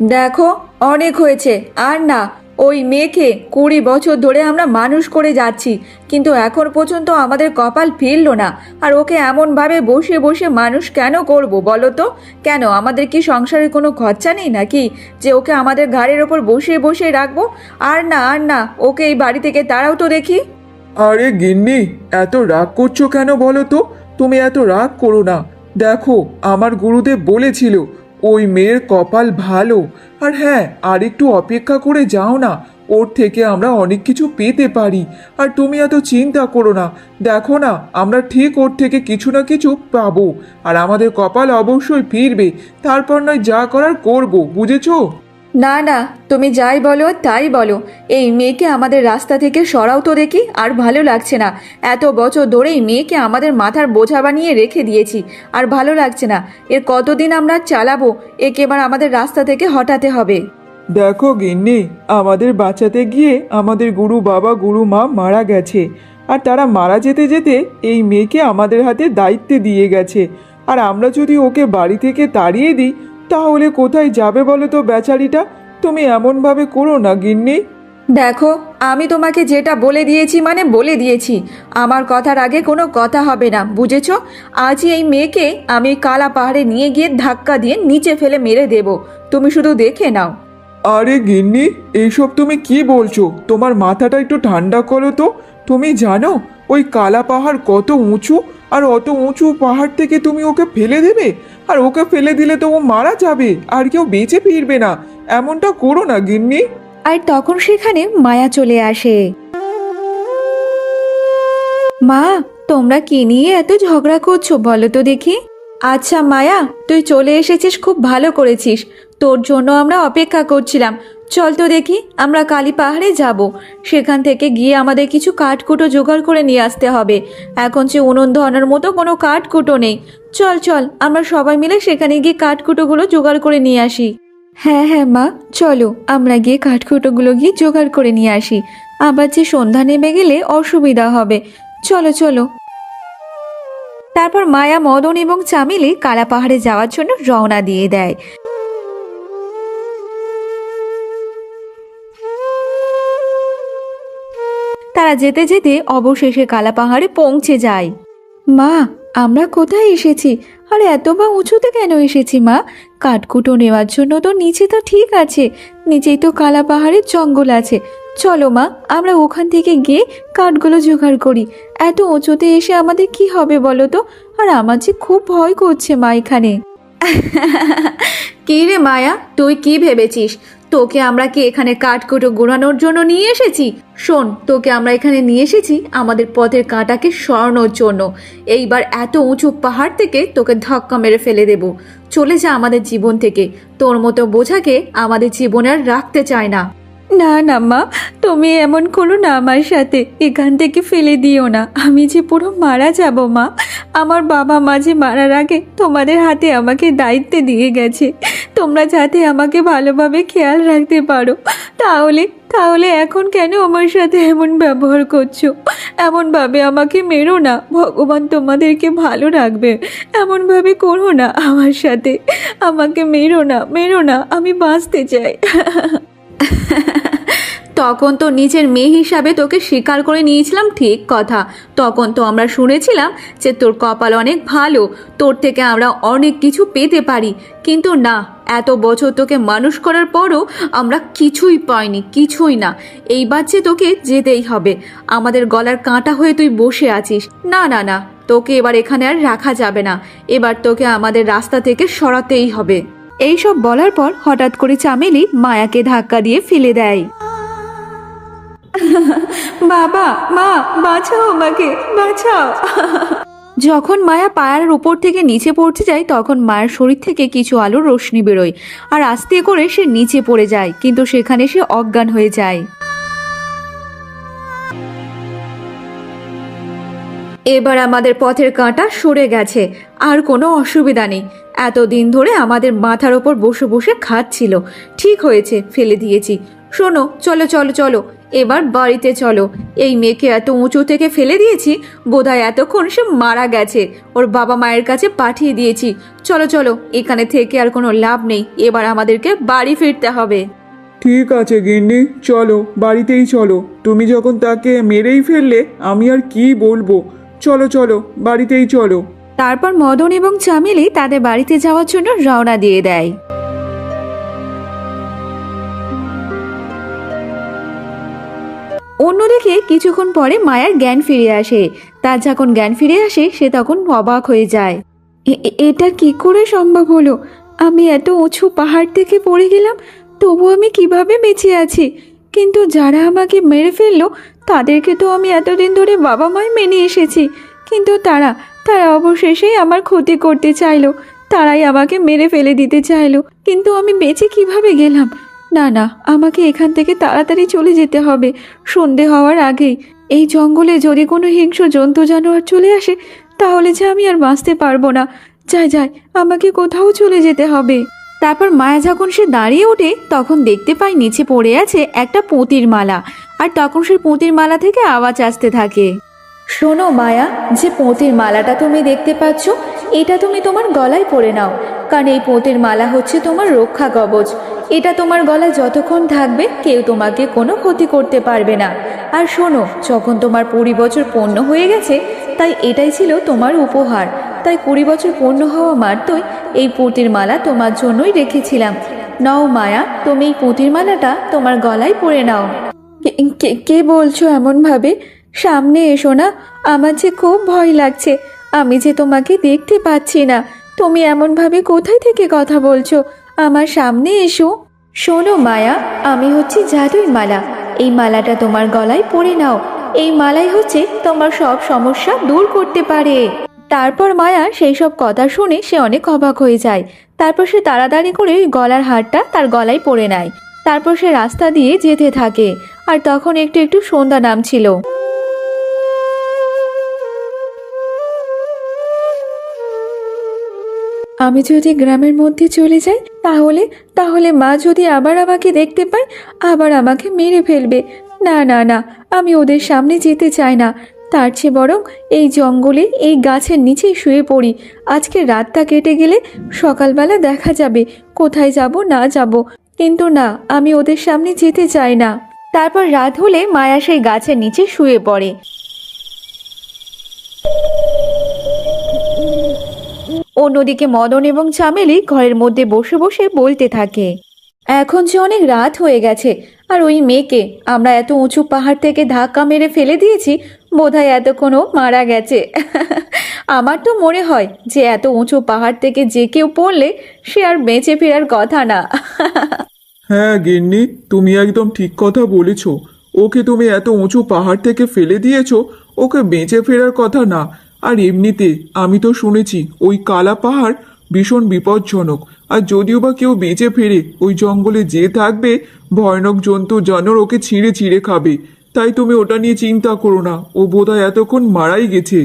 দেখো, অনেক হয়েছে, আর না। ওই মেয়েকে 20 বছর ধরে আমরা মানুষ করে যাচ্ছি, কিন্তু এখন পর্যন্ত আমাদের কপাল ফিরলো না। আর ওকে এমনভাবে বসে বসে মানুষ কেন করব বলো তো? কেন, আমাদের কি সংসারের কোনো খরচা নেই নাকি যে ওকে আমাদের ঘাড়ের ওপর বসে বসে রাখবো? আর না, আর না, ওকে এই বাড়ি থেকে তাড়াও তো দেখি। আরে গিন্নি, এত রাগ করছো কেন বলো তো? তুমি এত রাগ করো না। দেখো, আমার গুরুদেব বলেছিল ওই মেয়ের কপাল ভালো। আর হ্যাঁ, আর একটু অপেক্ষা করে যাও না, ওর থেকে আমরা অনেক কিছু পেতে পারি। আর তুমি এত চিন্তা করো না। দেখো না, আমরা ঠিক ওর থেকে কিছু না কিছু পাবো। আর আমাদের কপাল অবশ্যই ফিরবে। তারপর নয় যা করার করবো, বুঝেছো? না না, তুমি যাই বলো তাই বলো, এই মেয়েকে আমাদের রাস্তা থেকে সরাও তো দেখি। আর ভালো লাগছে না, এত বছর ধরে এই মেয়েকে আমাদের মাথার বোঝা বানিয়ে রেখে দিয়েছি, আর ভালো লাগছে না। এর কতদিন আমরা চালাবো? একে এবার আমাদের রাস্তা থেকে হটাতে হবে। দেখো গিন্নি, আমাদের বাঁচাতে গিয়ে আমাদের গুরু বাবা গুরু মা মারা গেছে। আর তারা মারা যেতে যেতে এই মেয়েকে আমাদের হাতে দায়িত্বে দিয়ে গেছে। আর আমরা যদি ওকে বাড়ি থেকে তাড়িয়ে দিই, তাহলে কোথায় যাবে বলো তো বেচারিটা? তুমি এমনভাবে করো না গিন্নি। দেখো, আমি তোমাকে যেটা বলে দিয়েছি মানে বলে দিয়েছি। আমার কথার আগে কোনো কথা হবে না, বুঝেছো? আজই এই মেয়েকে আমি কালা পাহাড়ে নিয়ে গিয়ে ধাক্কা দিয়ে নিচে ফেলে মেরে দেব। তুমি শুধু দেখে নাও। আরে গিন্নি, এইসব তুমি কি বলছো? তোমার মাথাটা একটু ঠান্ডা করো তো। তুমি জানো ওই কালা পাহাড় কত উঁচু? আর অত উঁচু পাহাড় থেকে তুমি ওকে ফেলে দেবে? আর ওকে ফেলে দিলে তো ও মারা যাবে, আর কেউ বেঁচে ফিরবে না। এমনটা করো না গিন্নি। আর তখন সেখানে মায়া চলে আসে। মা, তোমরা কি নিয়ে এত ঝগড়া করছো বলো তো দেখি? আচ্ছা মায়া, তুই চলে এসেছিস, খুব ভালো করেছিস। তোর জন্য আমরা অপেক্ষা করছিলাম। চল তো দেখি, আমরা কালী পাহাড়ে যাব। সেখান থেকে গিয়ে আমাদের কিছু কাঠকুটো জোগাড় করে নিয়ে আসতে হবে। এখন যে উনুন ধরানোর মতো কোনো কাঠকুটো নেই। চল চল, আমরা সবাই মিলে সেখানে গিয়ে কাঠকুটোগুলো জোগাড় করে নিয়ে আসি। হ্যাঁ হ্যাঁ মা, চলো আমরা গিয়ে কাঠকুটোগুলো গিয়ে জোগাড় করে নিয়ে আসি। আবার যে সন্ধ্যা নেমে গেলে অসুবিধা হবে। চলো চলো। তারপর মায়া, মদন এবং চামেলি কালা পাহাড়ে যাওয়ার জন্য রওনা দিয়ে দেয়। তারা যেতে যেতে অবশেষে কালা পাহাড়ে পৌঁছে যায়। মা, আমরা কোথায় এসেছি? আর এত বা উঁচুতে কেন এসেছি মা? কাঠকুটো নেওয়ার জন্য তো নিচে তো ঠিক আছে, নিচেই তো কালা পাহাড়ের জঙ্গল আছে। চলো মা, আমরা ওখান থেকে গিয়ে কাঠগুলো জোগাড় করি। এত উঁচুতে এসে আমাদের কি হবে বলো তো? আর আমার যে খুব ভয় করছে মা এখানে। কি রে মায়া, তুই কি ভেবেছিস তোকে আমরা কি এখানে কাঠকুটো গুড়ানোর জন্য নিয়ে এসেছি? শোন, তোকে আমরা এখানে নিয়ে এসেছি আমাদের পথের কাঁটাকে সরানোর জন্য। এইবার এত উঁচু পাহাড় থেকে তোকে ধাক্কা মেরে ফেলে দেব। চলে যা আমাদের জীবন থেকে। তোর মতো বোঝাকে আমাদের জীবনে আর রাখতে চায় না। না না মা, তুমি এমন করো না আমার সাথে। এখান থেকে ফেলে দিও না, আমি যে পুরো মারা যাব মা। আমার বাবা মা যে মারার আগে তোমাদের হাতে আমাকে দায়িত্বে দিয়ে গেছে, তোমরা যাতে আমাকে ভালোভাবে খেয়াল রাখতে পারো। তাহলে তাহলে এখন কেন আমার সাথে এমন ব্যবহার করছো? এমনভাবে আমাকে মেরো না, ভগবান তোমাদেরকে ভালো রাখবে। এমনভাবে করো না আমার সাথে। আমাকে মেরো না, মেরো না, আমি বাঁচতে চাই। তখন তো নিজের মেয়ে হিসাবে তোকে স্বীকার করে নিয়েছিলাম, ঠিক কথা। তখন তো আমরা শুনেছিলাম যে তোর কপাল অনেক ভালো, তোর থেকে আমরা অনেক কিছু পেতে পারি। কিন্তু না, এত বছর তোকে মানুষ করার পরও আমরা কিছুই পাইনি, কিছুই না। এইবার যে তোকে যেতেই হবে। আমাদের গলার কাঁটা হয়ে তুই বসে আছিস। না না না, তোকে এবার এখানে আর রাখা যাবে না। এবার তোকে আমাদের রাস্তা থেকে সরাতেই হবে। এইসব বলার পর হঠাৎ করে চামেলি মায়াকে ধাক্কা দিয়ে ফেলে দেয়। বাবা, মা, বাঁচাও আমাকে, বাঁচাও। যখন মায়া পায়ের উপর থেকে নিচে পড়তে যায়, তখন মায়ের শরীর থেকে কিছু আলোর রোশনি বেরোয়। আর আস্তে করে সে নিচে পড়ে যায়, কিন্তু সেখানে সে অজ্ঞান হয়ে যায়। এবার আমাদের পথের কাঁটা সরে গেছে, আর কোনো অসুবিধা নেই। এতদিন ধরে আমাদের মাথার ওপর বসে বসে খাচ্ছিল। ঠিক হয়েছে, ফেলে দিয়েছি। শোনো, চলো চলো চলো, এবার বাড়িতে চলো। এই মেয়েকে এত উঁচু থেকে ফেলে দিয়েছি, বোধহয় এতক্ষণ সে মারা গেছে। ওর বাবা মায়ের কাছে পাঠিয়ে দিয়েছি। চলো চলো, এখানে থেকে আর কোনো লাভ নেই, এবার আমাদেরকে বাড়ি ফিরতে হবে। ঠিক আছে গিন্নি, চলো বাড়িতেই চলো। তুমি যখন তাকে মেরেই ফেললে আমি আর কি বলবো। চলো চলো বাড়িতেই চলো। তারপর মদন এবং চামেলি তাদের বাড়িতে যাওয়ার জন্য রওনা দিয়ে দেয়। অন্যদিকে কিছুক্ষণ পরে মায়ার জ্ঞান ফিরে আসে। তার যখন জ্ঞান ফিরে আসে সে তখন অবাক হয়ে যায়। এটা কি করে সম্ভব হলো? আমি এত উঁচু পাহাড় থেকে পড়ে গেলাম, তবু আমি কিভাবে বেঁচে আছি? কিন্তু যারা আমাকে মেরে ফেললো তাদেরকে তো আমি এতদিন ধরে বাবা মাই মেনে এসেছি, কিন্তু তারা তারা অবশেষে আমার ক্ষতি করতে চাইলো। তারাই আমাকে মেরে ফেলে দিতে চাইলো, কিন্তু আমি বেঁচে কিভাবে গেলাম? না না, আমাকে এখান থেকে তাড়াতাড়ি চলে যেতে হবে, সন্ধে হওয়ার আগেই। এই জঙ্গলে যদি কোনো হিংস্র জন্তু জানোয়ার চলে আসে তাহলে যে আমি আর বাঁচতে পারবো না। যাই যাই, আমাকে কোথাও চলে যেতে হবে। তারপর মায়া যখন সে দাঁড়িয়ে ওঠে তখন দেখতে পায় নিচে পড়ে আছে একটা পুঁতির মালা। আর তখন সেই পুঁতির মালা থেকে আওয়াজ আসতে থাকে। শোনো মায়া, যে পুঁতির মালাটা তুমি দেখতে পাচ্ছ, এটা তুমি তোমার গলায় পরে নাও, কারণ এই পুঁতির মালা হচ্ছে তোমার রক্ষা কবচ। এটা তোমার গলায় যতক্ষণ থাকবে কেউ তোমাকে কোনো ক্ষতি করতে পারবে না। আর শোনো, যখন তোমার 20 বছর পূর্ণ হয়ে গেছে, তাই এটাই ছিল তোমার উপহার। তাই 20 বছর পূর্ণ হওয়া মাত্রই এই পুঁতির মালা তোমার জন্যই রেখেছিলাম। নাও মায়া, তুমি এই পুঁতির মালাটা তোমার গলায় পরে নাও। কে বলছো এমন ভাবে? সামনে এসো না, আমার যে খুব ভয় লাগছে। আমি যে তোমাকে দেখতে পাচ্ছি না, তুমি এমন ভাবে কোথায় থেকে কথা বলছো? আমার সামনে এসো। শোনো মায়া, আমি হচ্ছে জাদুই মালা। এই মালাটা তোমার গলায় পরে নাও। এই মালাই হচ্ছে তোমার সব সমস্যা দূর করতে পারে। তারপর মায়া সেই সব কথা শুনে সে অনেক অবাক হয়ে যায়। তারপর সে তাড়াতাড়ি করে ওই গলার হারটা তার গলায় পরে নেয়। তারপর সে রাস্তা দিয়ে যেতে থাকে। আর তখন একটু একটু সন্ধ্যা নামছিল। আমি যদি গ্রামের মধ্যে চলে যাই তাহলে তাহলে মা যদি আবার আমাকে দেখতে পায়, আবার আমাকে মেরে ফেলবে। না না না, আমি ওদের সামনে যেতে চাই না। তার চেয়ে বরং এই জঙ্গলে এই গাছের নিচেই শুয়ে পড়ি। আজকে রাতটা কেটে গেলে সকালবেলা দেখা যাবে কোথায় যাব না যাব। কিন্তু না, আমি ওদের সামনে যেতে চাই না। তারপর রাত হলে মায়া সেই গাছের নিচে শুয়ে পড়ে। অন্যদিকে মদন এবং চামেলি ঘরের মধ্যে বসে বসে বলতে থাকে, এখন যে অনেক রাত হয়ে গেছে, আর ওই মেয়েকে আমরা এত উঁচু পাহাড় থেকে ধাক্কা মেরে ফেলে দিয়েছি, বোধহয় এতক্ষণও মারা গেছে। আমার তো মনে হয় যে এত উঁচু পাহাড় থেকে যে কেউ পড়লে সে আর বেঁচে ফেরার কথা না। হ্যাঁ গিন্নি, তুমি একদম ঠিক কথা বলেছ। ওকে তুমি এত উঁচু পাহাড় থেকে ফেলে দিয়েছো, ওকে বেঁচে ফেরার কথা না। আর এমনিতে আমি তো শুনেছি ওই কালা পাহাড় ভীষণ বিপজ্জনক। আর যদিও বা কেউ বেঁচে ফেরে, ওই জঙ্গলে যে থাকবে ভয়ানক জন্তু জানোয়ার ওকে ছিঁড়ে ছিঁড়ে খাবে। তাই তুমি ওটা নিয়ে চিন্তা করো না, ও বোধহয় এতক্ষণ মারাই গেছে।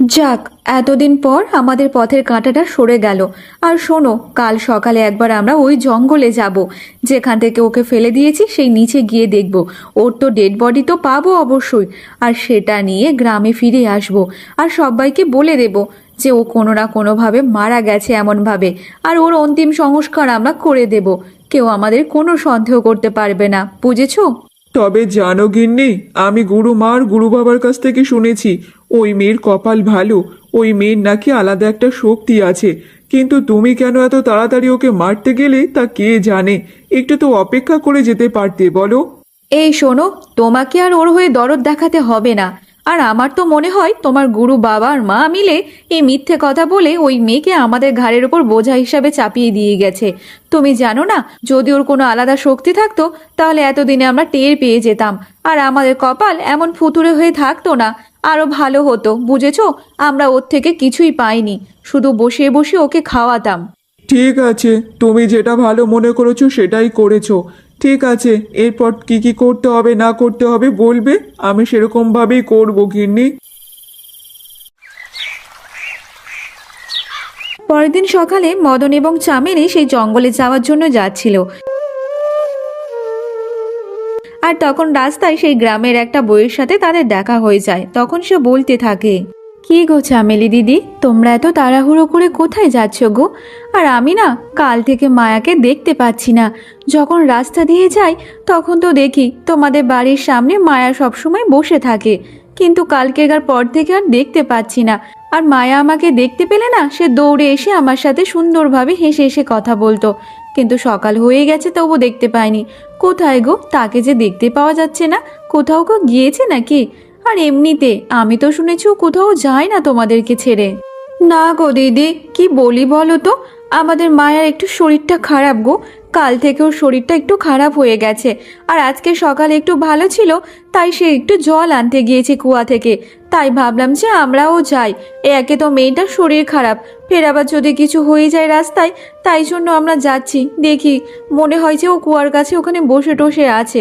যাক, এতদিন পর আমাদের পথের কাঁটাটা সরে গেল। আর শোনো, কাল সকালে একবার আমরা ওই জঙ্গলে যাব, যেখান থেকে ওকে ফেলে দিয়েছি সেই নিচে গিয়ে দেখব। ওর তো ডেড বডি তো পাবো অবশ্যই, আর সেটা নিয়ে গ্রামে ফিরে আসব। আর সবাইকে বলে দেব যে ও কোনো না কোনোভাবে মারা গেছে এমনভাবে, আর ওর অন্তিম সংস্কার আমরা করে দেব। কেউ আমাদের কোনো সন্দেহ করতে পারবে না, বুঝেছো? তবে জানো গিন্নি, আমি গুরু মার গুরু বাবার কাছ থেকে শুনেছি ওই মেয়ের কপাল ভালো। ওই মেয়ের নাকি আলাদা একটা শক্তি আছে। কিন্তু তুমি কেন এত তাড়াতাড়ি ওকে মারতে গেলে তা কে জানে। একটু তো অপেক্ষা করে যেতে পারতে, বলো। এই শোনো, তোমাকে আর ওর হয়ে দরদ দেখাতে হবে না। আর আমার তো মনে হয় তোমার গুরু বাবা আর মা মিলে এই মিথ্যে কথা বলে ওই মেয়েকে আমাদের ঘাড়ের ওপর বোঝা হিসাবে চাপিয়ে দিয়ে গেছে। তুমি জানো না, যদি ওর কোনো আলাদা শক্তি থাকতো তাহলে এতদিনে আমরা টের পেয়ে যেতাম, আর আমাদের কপাল এমন ফুতুরে হয়ে থাকতো না। আরো ভালো হতো, বুঝেছো? আমরা ওর থেকে কিছুই পাইনি, শুধু বসে বসে ওকে খাওয়াতাম। ঠিক আছে, তুমি যেটা ভালো মনে করেছো সেটাই করেছো। ঠিক আছে, এরপর কি কি করতে হবে না করতে হবে বলবে, আমি সেরকম ভাবেই করবো গিন্নি। পরের দিন সকালে মদন এবং চামেলি সেই জঙ্গলে যাওয়ার জন্য যাচ্ছিল। পরের দিন সকালে মদন এবং চামেলি সেই জঙ্গলে যাওয়ার জন্য যাচ্ছিল। আর তখন হঠাৎ করে মদন বলে, মদন এবং চামেলি সেই জঙ্গলে যাওয়ার জন্য যাচ্ছিল। আর তখন হঠাৎ করে মদন এবং চামেলি সেই জঙ্গলে যাওয়ার জন্য যাচ্ছিল। আর তখন রাস্তায় সেই গ্রামের একটা বউয়ের সাথে তাদের দেখা হয়ে যায়। তখন সে বলতে থাকে, কি গো চামেলি দিদি, তোমরা এত তাড়াহুড়ো করে কোথায় যাচ্ছ গো? আর আমি না কাল থেকে মায়াকে দেখতে পাচ্ছি না। যখন রাস্তা দিয়ে যাই তখন তো দেখি তোমাদের বাড়ির সামনে মায়া সবসময় বসে থাকে, কিন্তু কালকের পর থেকে আর দেখতে পাচ্ছি না। আর মায়া আমাকে দেখতে পেলে না সে দৌড়ে এসে আমার সাথে সুন্দরভাবে হেসে হেসে কথা বলতো, কিন্তু সকাল হয়ে গেছে তবু দেখতে পাইনি। কোথায় গো? তাকে যে দেখতে পাওয়া যাচ্ছে না, কোথাও গো গিয়েছে নাকি? আর এমনিতে আমি তো শুনেছি ও কোথাও যায় না তোমাদেরকে ছেড়ে। না গো দিদি, কি বলি বলো তো, আমাদের মায়ের একটু শরীরটা খারাপ গো। কাল থেকে ওর শরীরটা একটু খারাপ হয়ে গেছে। আর আজকে সকালে একটু ভালো ছিল, তাই সে একটু জল আনতে গিয়েছে কুয়া থেকে। তাই ভাবলাম যে আমরাও যাই। একে তো মেয়েটার শরীর খারাপ, ফের আবার যদি কিছু হয়ে যায় রাস্তায়, তাই জন্য আমরা যাচ্ছি। দেখি, মনে হয় যে ও কুয়ার কাছে ওখানে বসে টসে আছে।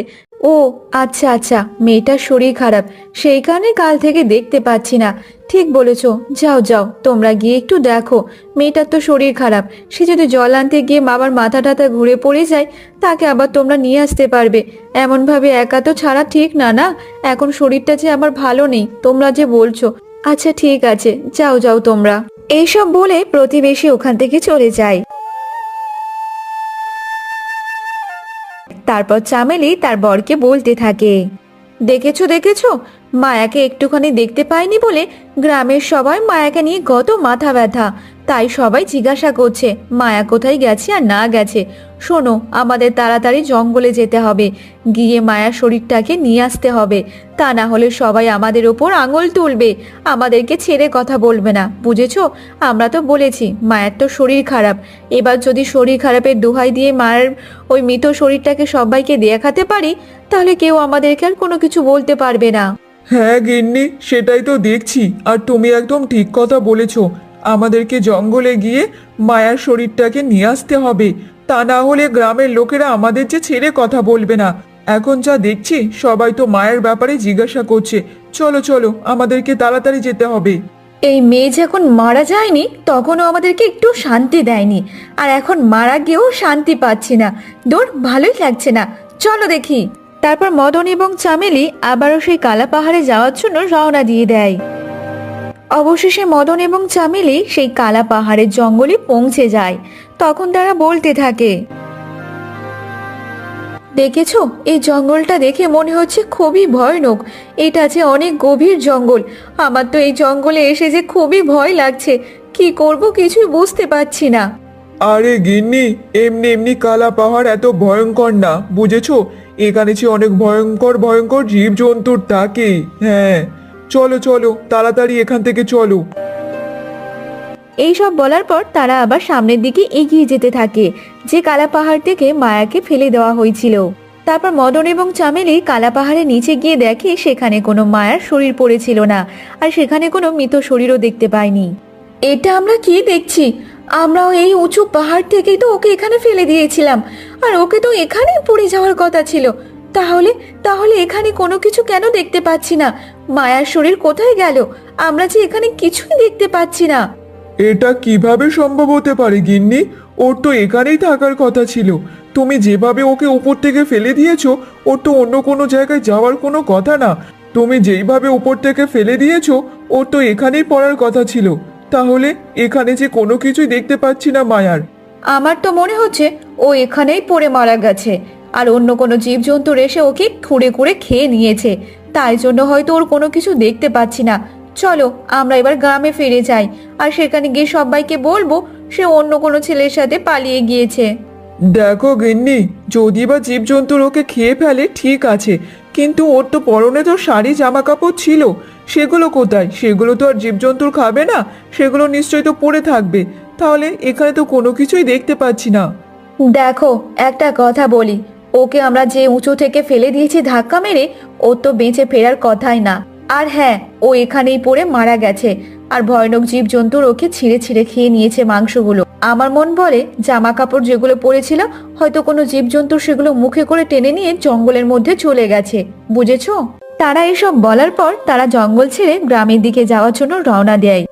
ও আচ্ছা আচ্ছা, মেয়েটার শরীর খারাপ, সেই কারণে কাল থেকে দেখতে পাচ্ছি না। ঠিক বলেছো, যাও যাও, তোমরা গিয়ে একটু দেখো। মেয়েটার তো শরীর খারাপ, সে যদি জল আনতে গিয়ে বাবার মাথা টাথা ঘুরে পড়ে যায়, তাকে আবার তোমরা নিয়ে আসতে পারবে। এমনভাবে একা তো ছাড়া ঠিক না। না, এখন শরীরটা যে আমার ভালো নেই, তোমরা যে বলছো। আচ্ছা ঠিক আছে, যাও যাও তোমরা। এইসব বলে প্রতিবেশী ওখান থেকে চলে যায়। তারপর চামেলি তার বরকে বলতে থাকে, দেখেছো দেখেছো, মায়াকে একটুখানি দেখতে পাইনি বলে গ্রামের সবাই মায়াকে নিয়ে কত মাথা ব্যথা। তাই সবাই জিজ্ঞাসা করছে মায়া কোথায় গেছে আর না গেছে। শোনো, আমাদের তাড়াতাড়ি জঙ্গলে যেতে হবে, গিয়ে মায়ার শরীরটাকে নিয়ে আসতে হবে। তা না হলে সবাই আমাদের ওপর আঙুল তুলবে, আমাদেরকে ছেড়ে কথা বলবে না, বুঝেছো? আমরা তো বলেছি মায়ের তো শরীর খারাপ। এবার যদি শরীর খারাপের দোহাই দিয়ে মায়ের ওই মৃত শরীরটাকে সবাইকে দেখাতে পারি, তাহলে কেউ আমাদেরকে আর কোনো কিছু বলতে পারবে না। হ্যাঁ গিন্নি, সেটাই তো দেখছি। আর তুমি একদম ঠিক কথা বলেছ, আমাদেরকে জঙ্গলে গিয়ে মায়ার শরীরটাকে নিয়ে আসতে হবে। তা না হলে গ্রামের লোকেরা আমাদের যে ছেড়ে কথা বলবে না। এখন যা দেখছি সবাই তো মায়ের ব্যাপারে জিজ্ঞাসা করছে। চলো চলো, আমাদেরকে তাড়াতাড়ি যেতে হবে। এই মেয়ে যখন মারা যায়নি তখনও আমাদেরকে একটু শান্তি দেয়নি, আর এখন মারা গিয়েও শান্তি পাচ্ছি না। দূর, ভালোই লাগছে না, চলো দেখি। তারপর মদন এবং চামেলি আবারও সেই কালা পাহাড়ে যাওয়ার জন্য রওনা দিয়ে দেয়। অবশেষে মদন এবং চামেলি সেই কালা পাহাড়ের জঙ্গলে পৌঁছে যায়। তখন তারা বলতে থাকে, দেখেছো, এই জঙ্গলটা দেখে মনে হচ্ছে খুবই ভয়ানক। এটা যে অনেক গভীর জঙ্গল। আমার তো এই জঙ্গলে এসে যে খুবই ভয় লাগছে। কি করব কিছুই বুঝতে পারছি না। আরে গিন্নি, এমনি এমনি কালা পাহাড় এত ভয়ঙ্কর না, বুঝেছো? এখানে যে অনেক ভয়ঙ্কর ভয়ঙ্কর জীবজন্তুর থাকে। হ্যাঁ, চলো চলো, তাড়াতাড়ি এখান থেকে চলো। এইসব বলার পর তারা আবার সামনের দিকে এগিয়ে যেতে থাকে, যে কালা পাহাড় থেকে মায়াকে ফেলে দেওয়া হয়েছিল। তারপর মদন এবং চামেলি কালা পাহাড়ের নিচে গিয়ে দেখে সেখানে কোনো মায়ার শরীর পড়েছিল না, আর সেখানে কোনো মৃত শরীরও দেখতে পায়নি। এটা আমরা কি দেখছি? আমরাও এই উঁচু পাহাড় থেকেই তো ওকে এখানে ফেলে দিয়েছিলাম, আর ওকে তো এখানেই পড়ে যাওয়ার কথা ছিল। তাহলে তাহলে এখানে কোনো কিছু কেন দেখতে পাচ্ছি না? মায়ার শরীর কোথায় গেল? আমরা যে এখানে কিছুই দেখতে পাচ্ছি না। এটা কিভাবে সম্ভব হতে পারে গিন্নি? ওর তো এখানেই থাকার কথা ছিল। তুমি যেভাবে ওকে উপর থেকে ফেলে দিয়েছো, ওর তো অন্য কোনো জায়গায় যাওয়ার কোনো কথা না। তুমি যেইভাবে উপর থেকে ফেলে দিয়েছো, ওর তো এখানেই পড়ার কথা ছিল। তাহলে এখানে যে কোনো কিছুই দেখতে পাচ্ছি না মায়ার। আমার তো মনে হচ্ছে ও এখানেই পড়ে মারা গেছে, আর অন্য কোনো জীবজন্তুর এসে ওকে খুঁড়ে খুঁড়ে খেয়ে নিয়েছে। তাই জন্য হয়তো ওর কোনো কিছু দেখতে পাচ্ছি না। চলো আমরা এবার গ্রামে ফিরে যাই, আর সেখানে গিয়ে সবাইকে বলবো সে অন্য কোনো ছেলের সাথে পালিয়ে গিয়েছে। দেখো গিন্নি, যদি বা জীবজন্তুর ওকে খেয়ে ফেলে ঠিক আছে, কিন্তু ওর তো পরনে তো শাড়ি জামা কাপড় ছিল, সেগুলো কোথায়? সেগুলো তো আর জীবজন্তুর খাবে না, সেগুলো নিশ্চয়ই তো পড়ে থাকবে। তাহলে এখানে তো কোনো কিছুই দেখতে পাচ্ছি না। দেখো, একটা কথা বলি, ওকে আমরা যে উঁচু থেকে ফেলে দিয়েছি ধাক্কা মেরে, ও তো বেঁচে ফেরার কথাই না। আর হ্যাঁ, ও এখানেই পড়ে মারা গেছে, আর ভয়ানক জীবজন্তুর ওকে ছিঁড়ে ছিঁড়ে খেয়ে নিয়েছে মাংসগুলো। আমার মন বলে জামা কাপড় যেগুলো পরেছিল, হয়তো কোনো জীবজন্তু সেগুলো মুখে করে টেনে নিয়ে জঙ্গলের মধ্যে চলে গেছে, বুঝেছো? তারা এসব বলার পর তারা জঙ্গল ছেড়ে গ্রামের দিকে যাওয়ার জন্য রওনা দেয়।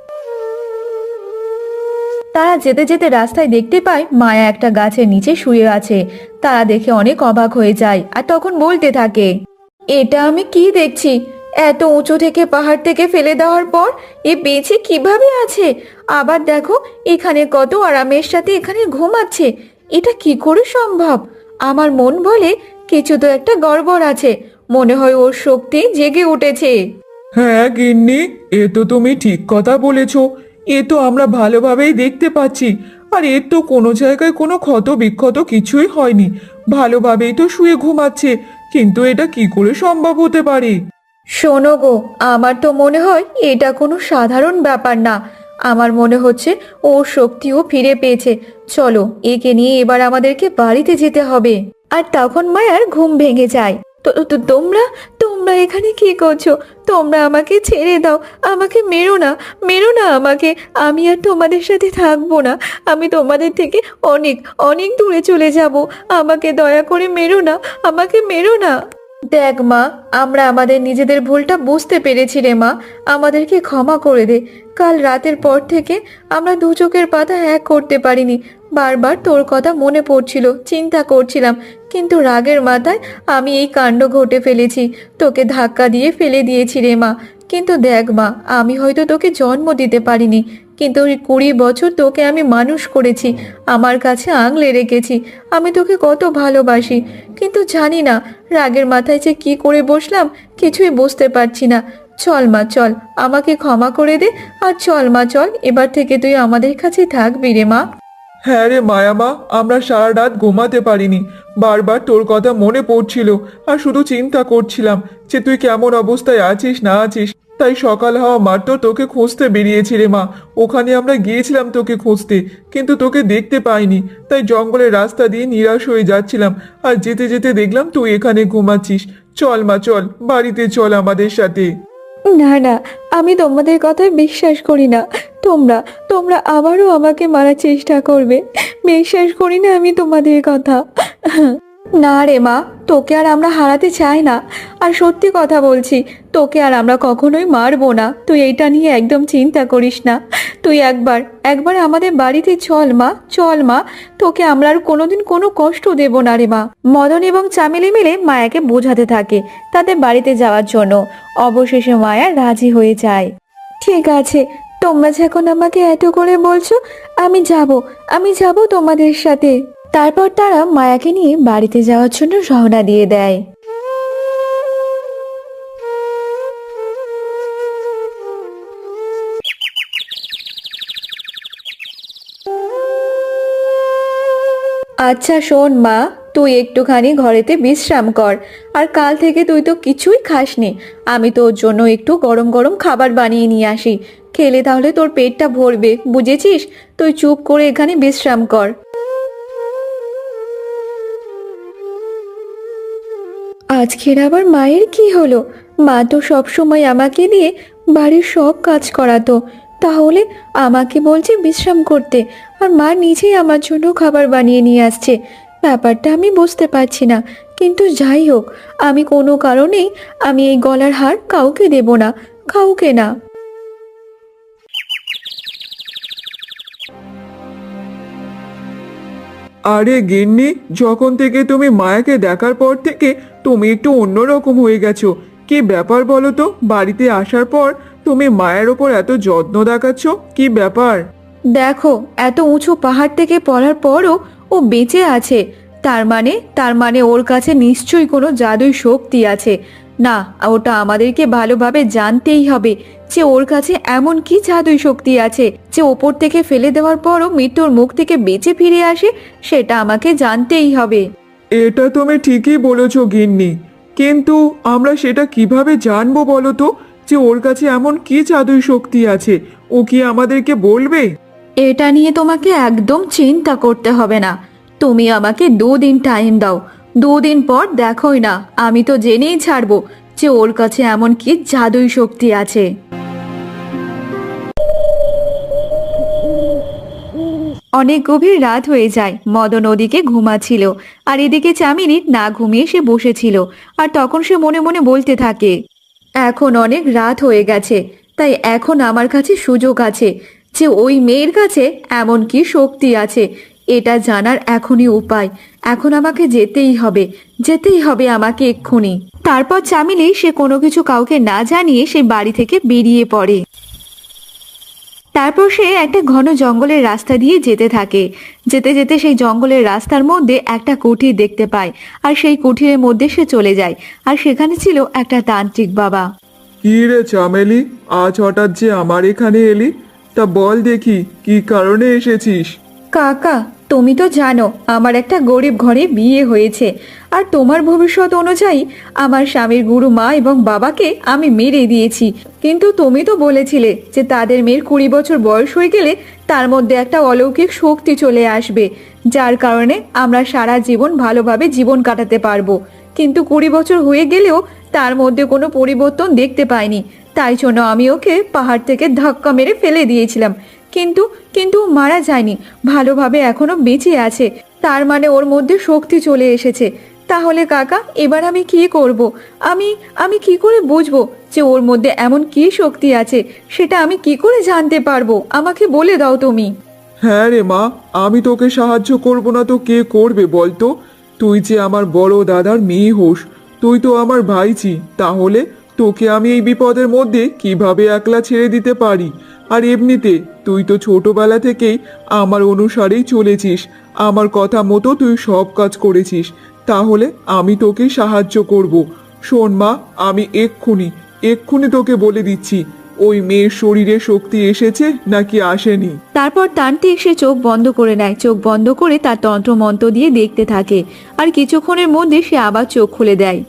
তারা যেতে যেতে রাস্তায় দেখতে পায় মায়া একটা গাছের নিচে শুয়ে আছে। তারা দেখে অনেক অবাক হয়ে যায় আর তখন বলতে থাকে, এটা আমি কি দেখছি? এত উঁচু থেকে পাহাড় থেকে ফেলে দেওয়ার পর এ বেঁচে কিভাবে আছে? আবার দেখো এখানে কত আরামের সাথে এখানে ঘুমাচ্ছে। এটা কি করে সম্ভব? আমার মন বলে কিছু তো একটা গড়বড় আছে। মনে হয় ওর শক্তি জেগে উঠেছে। হ্যাঁ গিন্নি, এ তো তুমি ঠিক কথা বলেছ। এ তো আমরা ভালোভাবেই দেখতে পাচ্ছি। আর এর তো কোনো জায়গায় কোনো ক্ষত বিক্ষত কিছুই হয়নি, ভালোভাবেই তো শুয়ে ঘুমাচ্ছে। কিন্তু এটা কি করে সম্ভব হতে পারে? শোনো গো, আমার তো মনে হয় এটা কোনো সাধারণ ব্যাপার না। আমার মনে হচ্ছে ও শক্তিও ফিরে পেয়েছে। চলো একে নিয়ে এবার আমাদেরকে বাড়িতে যেতে হবে। আর তখন মায়ার ঘুম ভেঙে যায়। তো তো তোমরা তোমরা এখানে কি করছো? তোমরা আমাকে ছেড়ে দাও, আমাকে মেরো না, মেরো না আমাকে। আমি আর তোমাদের সাথে থাকবো না। আমি তোমাদের থেকে অনেক অনেক দূরে চলে যাব। আমাকে দয়া করে মেরো না, আমাকে মেরো না। দেখ মা, আমরা আমাদের নিজেদের ভুলটা বুঝতে পেরেছি রে মা। আমাদেরকে ক্ষমা করে দে। কাল রাতের পর থেকে আমরা দু চোখের পাতা এক করতে পারিনি। বারবার তোর কথা মনে পড়ছিল, চিন্তা করছিলাম, কিন্তু রাগের মাথায় আমি এই কাণ্ড ঘটে ফেলেছি। তোকে ধাক্কা দিয়ে ফেলে দিয়েছি রে মা। কিন্তু দেখ মা, আমি হয়তো তোকে জন্ম দিতে পারিনি, কিন্তু ওই 20 বছর তোকে আমি মানুষ করেছি, আমার কাছে আগলে রেখেছি। আমি তোকে কত ভালোবাসি, কিন্তু জানি না রাগের মাথায় যে কি করে বসলাম, কিছুই বুঝতে পারছি না। চল মা চল, আমাকে ক্ষমা করে দে। আর চল মা চল, এবার থেকে তুই আমাদের কাছে থাকবি রে মা। হ্যাঁ রে মায়ামা, আমরা সারা রাত ঘুমাতে পারিনি। বারবার তোর কথা মনে পড়ছিল, আর শুধু চিন্তা করছিলাম যে তুই কেমন অবস্থায় আছিস না আছিস। তাই সকাল হওয়া মাত্র তোকে খুঁজতে বেরিয়েছি রে মা। ওখানে আমরা গিয়েছিলাম তোকে খুঁজতে, কিন্তু তোকে দেখতে পাইনি। তাই জঙ্গলের রাস্তা দিয়ে নিরাশ হয়ে যাচ্ছিলাম, আর যেতে যেতে দেখলাম তুই এখানে ঘুমাচ্ছিস। চল মা চল, বাড়িতে চল আমাদের সাথে। না না, আমি তোমাদের কথায় বিশ্বাস করি না। তোমরা তোমরা আবারও আমাকে মারার চেষ্টা করবে। বিশ্বাস করি না আমি তোমাদের কথা। না রে মা, তোকে আর আমরা হারাতে চাই না। আর সত্যি কথা বলছি, তোকে আর আমরা কখনোই মারবো না। তুই এইটা নিয়ে একদম চিন্তা করিস না। তুই একবার একবার আমাদের বাড়িতে চল মা, চল মা। তোকে আমরা আর কোনোদিন কোনো কষ্ট দেব না রে মা। মদন এবং চামেলি মিলে মায়াকে বোঝাতে থাকে তাদের বাড়িতে যাওয়ার জন্য। অবশেষে মায়া রাজি হয়ে যায়। ঠিক আছে, তোমরা যখন আমাকে এত করে বলছো, আমি যাব তোমাদের সাথে। তারপর তারা মায়াকে নিয়ে বাড়িতে যাওয়ার জন্য রওনা দিয়ে দেয়। আচ্ছা শোন মা, তুই একটুখানি ঘরেতে বিশ্রাম কর। আর কাল থেকে তুই তো কিছুই খাসনি। আমি তোর জন্য একটু গরম গরম খাবার বানিয়ে নিয়ে আসি। খেলে তাহলে তোর পেটটা ভরবে, বুঝেছিস? তুই চুপ করে এখানে বিশ্রাম কর। আজকের আবার মায়ের কি হলো? মা তো সব সময় আমাকে দিয়ে বাড়ির সব কাজ করাতো, তাহলে আমাকে বলছে বিশ্রাম করতে, আর মা নিজেই আমার জন্য খাবার বানিয়ে নিয়ে আসছে। ব্যাপারটা আমি বুঝতে পারছি না। কিন্তু যাই হোক, আমি কোনো কারণেই আমি এই গলার হার কাউকে দেব না, কাউকে না। আরে গিন্নি, যখন থেকে তুমি মায়াকে দেখার পর থেকে তুমি একটু অন্যরকম হয়ে গেছো। কি ব্যাপার বলো তো? বাড়িতে আসার পর তুমি মায়ের ওপর এত যত্ন দেখাচ্ছ, কি ব্যাপার? দেখো, এত উঁচু পাহাড় থেকে পড়ার পরও ও বেঁচে আছে। তার মানে ওর কাছে নিশ্চয়ই কোনো জাদুই শক্তি আছে। না, ওটা আমাদেরকে ভালোভাবে জানতেই হবে যে ওর কাছে এমন কি জাদুই শক্তি আছে যে ওপর থেকে ফেলে দেওয়ার পরও মৃত্যুর মুখ থেকে বেঁচে ফিরে আসে। সেটা আমাকে জানতেই হবে। এটা তুমি ঠিকই বলেছো গিন্নি, কিন্তু আমরা সেটা কিভাবে জানবো বলো তো, যে ওর কাছে এমন কি জাদুই শক্তি আছে? ও কি আমাদেরকে বলবে? এটা নিয়ে তোমাকে একদম চিন্তা করতে হবে না। তুমি আমাকে 2 দিন টাইম দাও। 2 দিন পর দেখোই না, আমি তো জেনেই ছাড়বো যে ওর কাছে এমন কি জাদুই শক্তি আছে। অনেক গভীর রাত হয়ে যায়। মদন ওদিকে ঘুমাচ্ছিল, আর এদিকে চামিনী না ঘুমিয়ে সে বসেছিল। আর তখন সে মনে মনে বলতে থাকে, এখন অনেক রাত হয়ে গেছে, তাই এখন আমার কাছে সুযোগ আছে যে ওই মেয়ের কাছে এমন কি শক্তি আছে। এটা জানার এখনই উপায়। এখন আমাকে যেতেই হবে আমাকে এক্ষুনি। তারপর চামেলি সে কোনো কিছু কাউকে না জানিয়ে সে বাড়ি থেকে বেরিয়ে পড়ে। তারপর সে একটা ঘন জঙ্গলের রাস্তা দিয়ে যেতে থাকে। যেতে যেতে সেই জঙ্গলের রাস্তার মধ্যে একটা কুঠির দেখতে পায়, আর সেই কুঠিরের মধ্যে সে চলে যায়। আর সেখানে ছিল একটা তান্ত্রিক বাবা। কি রে চামেলি, আজ হঠাৎ যে আমার এখানে এলি? তা বল দেখি, কি কারণে এসেছিস? কাকা, তুমি তো জানো আমার একটা গরিব ঘরে বিয়ে হয়েছে, আর তোমার ভবিষ্যৎ অনুযায়ী আমার স্বামীর গুরু মা এবং বাবাকে আমি মেরে দিয়েছি। কিন্তু তুমি তো বলেছিলে যে তাদের মেয়ের 20 বছর বয়স হয়ে গেলে তার মধ্যে একটা অলৌকিক শক্তি চলে আসবে, যার কারণে আমরা সারা জীবন ভালোভাবে জীবন কাটাতে পারবো। কিন্তু 20 বছর হয়ে গেলেও তার মধ্যে কোনো পরিবর্তন দেখতে পাইনি। তাই জন্য আমি ওকে পাহাড় থেকে ধাক্কা মেরে ফেলে দিয়েছিলাম। কিন্তু কিন্তু ও মারা যায়নি, ভালোভাবে এখনো বেঁচে আছে। তার মানে ওর মধ্যে শক্তি চলে এসেছে। তাহলে কাকা, এবার আমি কি করব? আমি আমি কি করে বুঝবো যে ওর মধ্যে এমন কি শক্তি আছে? সেটা আমি কি করে জানতে পারবো? আমাকে বলে দাও তুমি। হ্যাঁ রে মা, আমি তোকে সাহায্য করব না তো কে করবে বলতো? তুই যে আমার বড় দাদার মেয়ে হোস, তুই তো আমার ভাইজি, তাহলে তোকে আমি এই বিপদের মধ্যে কিভাবে একলা ছেড়ে দিতে পারি? আর এমনিতে তুই তো ছোটবেলা থেকেই আমার অনুসারেই চলেছিস, আমার কথা মতো তুই সব কাজ করেছিস, তাহলে আমি তোকে সাহায্য করব। শোন মা, আমি এক্ষুনি তোকে বলে দিচ্ছি ওই মেয়ের শরীরে শক্তি এসেছে নাকি আসেনি। তারপর তান্ত্রিক সে চোখ বন্ধ করে নেয়। চোখ বন্ধ করে তার তন্ত্রমন্ত্র দিয়ে দেখতে থাকে, আর কিছুক্ষণের মধ্যে সে আবার চোখ খুলে দেয়।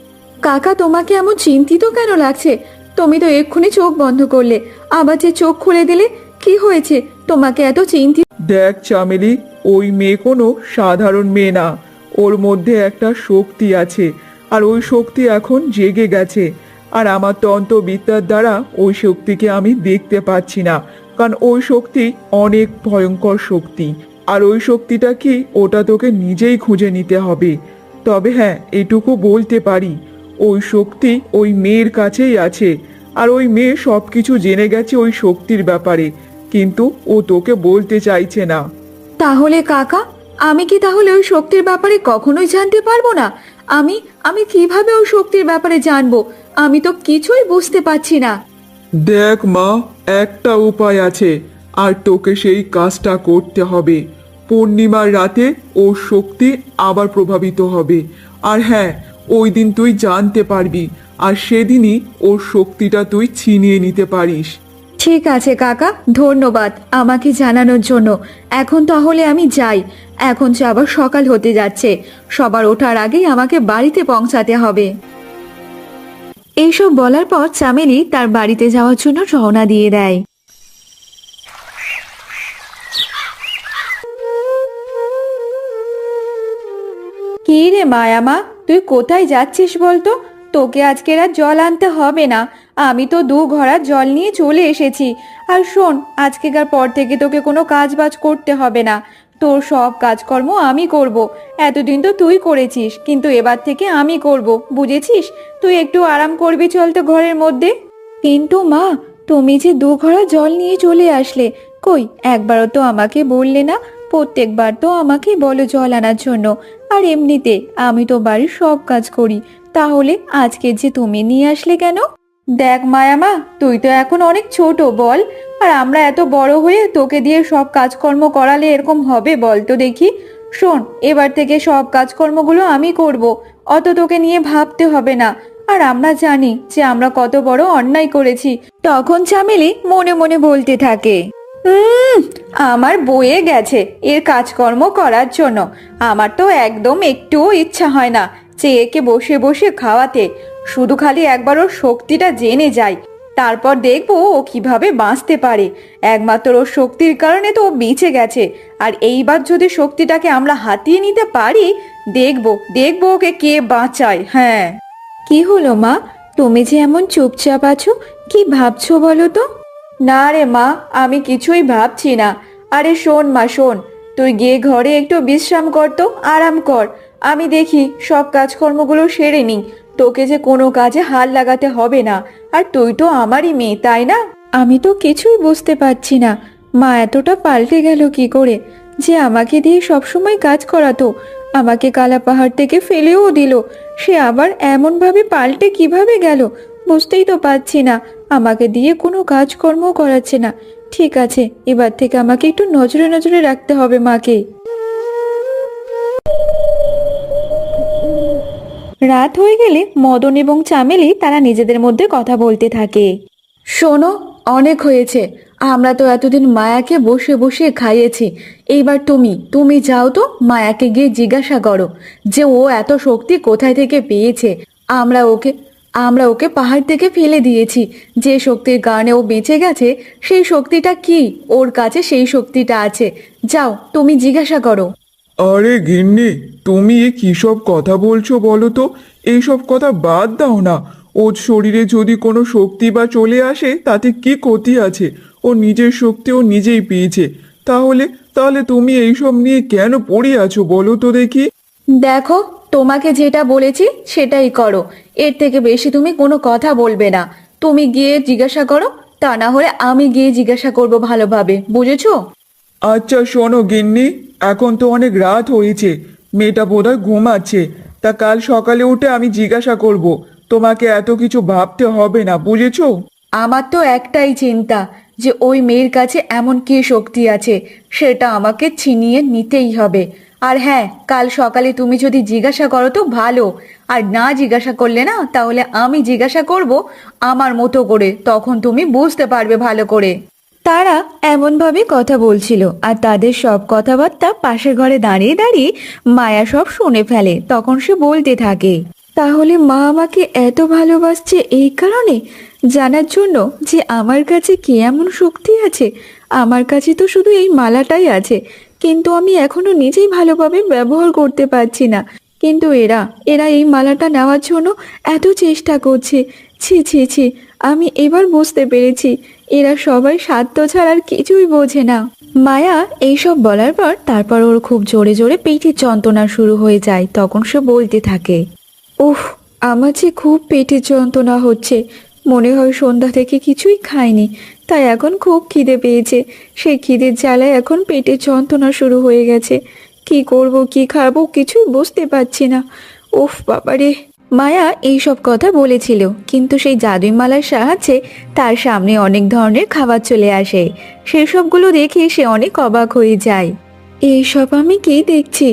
কাকা, তোমাকে এমন চিন্তিত কেন লাগছে? তুমি তো এক্ষুনি চোখ বন্ধ করলে, আবার যে চোখ খুলে দিলে, কি হয়েছে তোমাকে এত চিন্তিত? দেখ চামেলি, ওই মেয়ে কোনো সাধারণ মেয়ে না, ওর মধ্যে একটা শক্তি আছে, আর ওই শক্তি এখন জেগে গেছে। আর আমার তন্ত্রবিদ্যার দ্বারা ওই শক্তিকে আমি দেখতে পাচ্ছি না, কারণ ওই শক্তি অনেক ভয়ঙ্কর শক্তি। আর ওই শক্তিটা কি, ওটা তোকে নিজেই খুঁজে নিতে হবে। তবে হ্যাঁ, এটুকু বলতে পারি, ওই শক্তি ওই মেয়ের কাছেই আছে। আর ওই মেয়ে সব কিছু জেনে গেছে ওই শক্তির ব্যাপারে, কিন্তু ও তোকে বলতে চাইছে না। তাহলে কাকা, আমি কি তাহলে ওই শক্তির ব্যাপারে কখনোই জানতে পারবো না? আমি আমি কিভাবে ওই শক্তির ব্যাপারে জানবো? আমি তো কিছুই বুঝতে পারছি না। দেখ মা, একটা উপায় আছে, আর তোকে সেই কাজটা করতে হবে। পূর্ণিমার রাতে ওর শক্তি আবার প্রভাবিত হবে। আর হ্যাঁ, ওই দিন তুই জানতে পারবি, আর সেদিনই ওর শক্তিটা তুই ছিনিয়ে নিতে পারিস। ঠিক আছে কাকা, ধন্যবাদ আমাকে জানানোর জন্য। এখন তাহলে আমি যাই। এখন যে আবার সকাল হতে যাচ্ছে, সবার ওঠার আগেই আমাকে বাড়িতে পৌঁছাতে হবে। এইসব বলার পর চামেলি তার বাড়িতে যাওয়ার জন্য রওনা দিয়ে দেয়। কি রে মায়ামা, তুই কোথায় যাচ্ছিস বলতো? তোকে আজকের আর জল আনতে হবে না, আমি তো 2 ঘড়া জল নিয়ে চলে এসেছি। আর শোন, আজকেকার পর থেকে তোকে কোনো কাজ বাজ করতে হবে না। তোর সব কাজকর্ম আমি করব। এতদিন তো তুই করেছিস, কিন্তু এবার থেকে আমি করব, বুঝেছিস? তুই একটু আরাম করবি চল তো ঘরের মধ্যে। কিন্তু মা, তুমি যে 2 ঘড়া জল নিয়ে চলে আসলে, কই একবারও তো আমাকে বললে না? প্রত্যেকবার তো আমাকে বলো জল আনার জন্য। আর এমনিতে আমি তো বাড়ির সব কাজ করি, তাহলে আজকে যে তুমি নিয়ে আসলে কেন? দেখ মায়ামা, তুই তো এখন অনেক ছোট বল, আর আমরা এত বড় হয়ে তোকে দিয়ে সব কাজকর্ম করালে এরকম হবে বল তো দেখি? শোন, এবার থেকে সব কাজকর্মগুলো আমি করব, অত তোকে নিয়ে ভাবতে হবে না। আর আমরা জানি যে আমরা কত বড় অন্যায় করেছি। তখন চামেলি মনে মনে বলতে থাকে, আমার বয়ে গেছে এর কাজকর্ম করার জন্য। আমার তো একদম একটুও ইচ্ছা হয় না যে একে বসে বসে খাওয়াতে। শুধু খালি একবার ওর শক্তিটা জেনে যাই, তারপর দেখবো ও কিভাবে বাঁচতে পারে। একমাত্র ওর শক্তির কারণে তো ও বেঁচে গেছে, আর এইবার যদি শক্তিটাকে আমরা হাতিয়ে নিতে পারি, দেখবো দেখবো ওকে কে বাঁচায়। হ্যাঁ। কি হলো মা, তুমি যে এমন চুপচাপ আছো, কি ভাবছো বলো তো? না রে মা, আমি কিছুই ভাবছি না। আরে শোন মা, শোন, তুই গিয়ে ঘরে একটু বিশ্রাম কর তো, আরাম কর। আমি দেখি সব কাজকর্মগুলো সেরে নিই। তোকে যে কোনো কাজে হাত লাগাতে হবে না। আর তুই তো আমারই মেয়ে, তাই না? আমি তো কিছুই বুঝতে পারছি না। মা এতটা পাল্টে গেল কি করে যে আমাকে দিয়ে সবসময় কাজ করাতো, আমাকে কালা পাহাড় থেকে ফেলেও দিল, সে আবার এমন ভাবে পাল্টে কিভাবে গেল বুঝতেই তো পারছি না। আমাকে দিয়ে কোনো কাজকর্ম করাচ্ছে না। ঠিক আছে, এবার থেকে আমাকে একটু নজরে নজরে রাখতে হবে মাকে। রাত হয়ে গেলে মদন এবং চামেলি তারা নিজেদের মধ্যে কথা বলতে থাকে। শোনো, অনেক হয়েছে, আমরা তো এতদিন মায়াকে বসে বসে খাইয়েছি। এইবার তুমি তুমি যাও তো মায়াকে গিয়ে জিজ্ঞাসা করো যে ও এত শক্তি কোথায় থেকে পেয়েছে। আমরা ওকে আমরা ওকে পাহাড় থেকে ফেলে দিয়েছি, যে শক্তির কারণে ও বেঁচে গেছে সেই শক্তিটা কি, ওর কাছে সেই শক্তিটা আছে। যাও তুমি জিজ্ঞাসা করো। আরে গিন্নি, তুমি এ কী সব কথা বলছো বলো তো? এইসব কথা বাদ দাও না। ওর শরীরে যদি কোনো শক্তি বা চলে আসে তাতে কি ক্ষতি আছে? ও নিজের শক্তি ও নিজেই পেয়েছে। তাহলে তাহলে তুমি এইসব নিয়ে কেন পড়ে আছো বলো তো দেখি? দেখো, তোমাকে যেটা বলেছি সেটাই করো, এর থেকে বেশি তুমি কোনো কথা বলবে না। তুমি গিয়ে জিজ্ঞাসা করো, তা না হলে আমি গিয়ে জিজ্ঞাসা করব ভালোভাবে, বুঝেছো? আচ্ছা শোনো গিন্নি, এখন তো অনেক রাত হয়েছে, মেয়েটা বোধহয় ঘুমাচ্ছে। তা কাল সকালে উঠে আমি জিজ্ঞাসা করব। তোমাকে এত কিছু ভাবতে হবে না, বুঝেছো? আমার তো একটাই চিন্তা যে ওই মেয়ের কাছে এমন কি শক্তি আছে, সেটা আমাকে ছিনিয়ে নিতেই হবে। আর হ্যাঁ, কাল সকালে তুমি যদি জিজ্ঞাসা করো তো ভালো, আর না জিজ্ঞাসা করলে না, তাহলে আমি জিজ্ঞাসা করব আমার মতো করে, তখন তুমি বুঝতে পারবে ভালো করে। তারা এমনভাবে কথা বলছিল আর তাদের সব কথাবার্তা পাশের ঘরে দাঁড়িয়ে দাঁড়িয়ে মায়া সব শুনে ফেলে। তখন সে বলতে থাকে, তাহলে মা আমাকে এত ভালোবাসছে এই কারণে, জানার জন্য যে আমার কাছে কি এমন শক্তি আছে। আমার কাছে তো শুধু এই মালাটাই আছে, কিন্তু আমি এখনো নিজেই ভালোভাবে ব্যবহার করতে পারছি না। কিন্তু এরা এরা এই মালাটা নেওয়ার জন্য এত চেষ্টা করছে। ছি ছি ছি, আমি এবার বুঝতে পেরেছি এরা সবাই স্বার্থ ছাড়া আর কিছুই বোঝে না। মায়া এইসব বলার পর তারপর ওর খুব জোরে জোরে পেটের যন্ত্রণা শুরু হয়ে যায়। তখন সে বলতে থাকে, উফ, আমার যে খুব পেটের যন্ত্রণা হচ্ছে, মনে হয় সন্ধ্যা থেকে কিছুই খাইনি, তাই এখন খুব খিদে পেয়েছে। সেই খিদের জ্বালায় এখন পেটের যন্ত্রণা শুরু হয়ে গেছে। কি করব, কি খাবো, কিছুই বুঝতে পারছি না। উফ বাবারে। মায়া এইসব কথা বলেছিল, কিন্তু সেই জাদুই মালার সাহায্যে তার সামনে অনেক ধরনের খাবার চলে আসে। সেসবগুলো দেখে সে অনেক অবাক হয়ে যায়। এইসব আমি কি দেখছি?